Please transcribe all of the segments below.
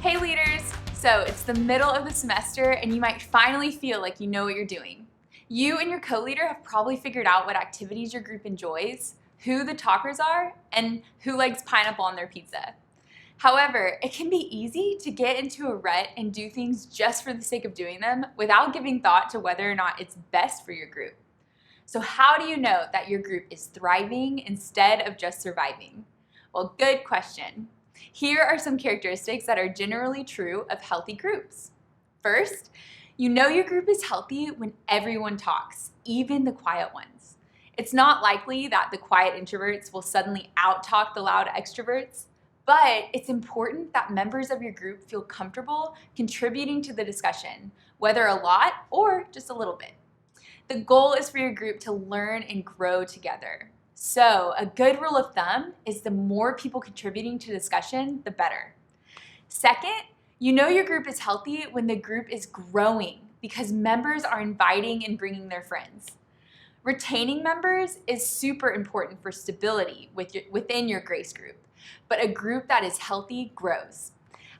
Hey leaders! So it's the middle of the semester and you might finally feel like you know what you're doing. You and your co-leader have probably figured out what activities your group enjoys, who the talkers are, and who likes pineapple on their pizza. However, it can be easy to get into a rut and do things just for the sake of doing them without giving thought to whether or not it's best for your group. So how do you know that your group is thriving instead of just surviving? Well, good question. Here are some characteristics that are generally true of healthy groups. First, you know your group is healthy when everyone talks, even the quiet ones. It's not likely that the quiet introverts will suddenly out-talk the loud extroverts, but it's important that members of your group feel comfortable contributing to the discussion, whether a lot or just a little bit. The goal is for your group to learn and grow together. So a good rule of thumb is the more people contributing to discussion, the better. Second, you know your group is healthy when the group is growing because members are inviting and bringing their friends. Retaining members is super important for stability within your Grace group, but a group that is healthy grows.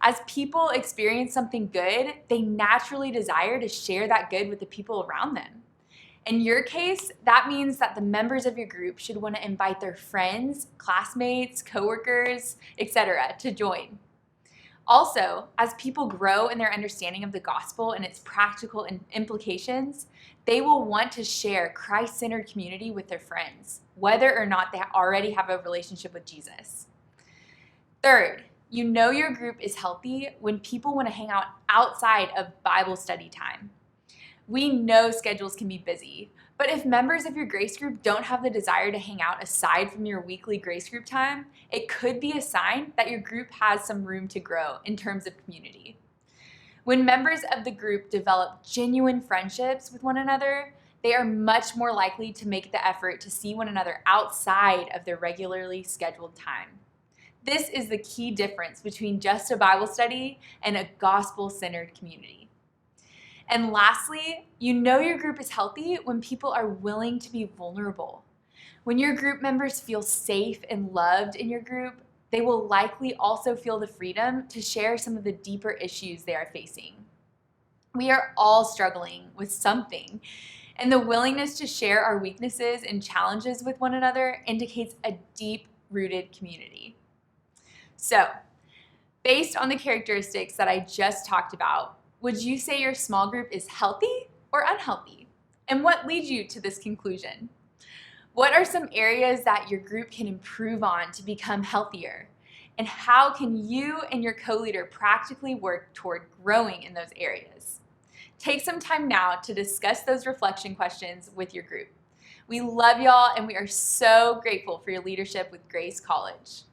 As people experience something good, they naturally desire to share that good with the people around them. In your case, that means that the members of your group should want to invite their friends, classmates, coworkers, etc. to join. Also, as people grow in their understanding of the gospel and its practical implications, they will want to share Christ-centered community with their friends, whether or not they already have a relationship with Jesus. Third, you know your group is healthy when people want to hang out outside of Bible study time. We know schedules can be busy, but if members of your Grace group don't have the desire to hang out aside from your weekly Grace group time, it could be a sign that your group has some room to grow in terms of community. When members of the group develop genuine friendships with one another, they are much more likely to make the effort to see one another outside of their regularly scheduled time. This is the key difference between just a Bible study and a gospel-centered community. And lastly, you know your group is healthy when people are willing to be vulnerable. When your group members feel safe and loved in your group, they will likely also feel the freedom to share some of the deeper issues they are facing. We are all struggling with something, and the willingness to share our weaknesses and challenges with one another indicates a deep-rooted community. So, based on the characteristics that I just talked about, would you say your small group is healthy or unhealthy? And what leads you to this conclusion? What are some areas that your group can improve on to become healthier? And how can you and your co-leader practically work toward growing in those areas? Take some time now to discuss those reflection questions with your group. We love y'all and we are so grateful for your leadership with Grace College.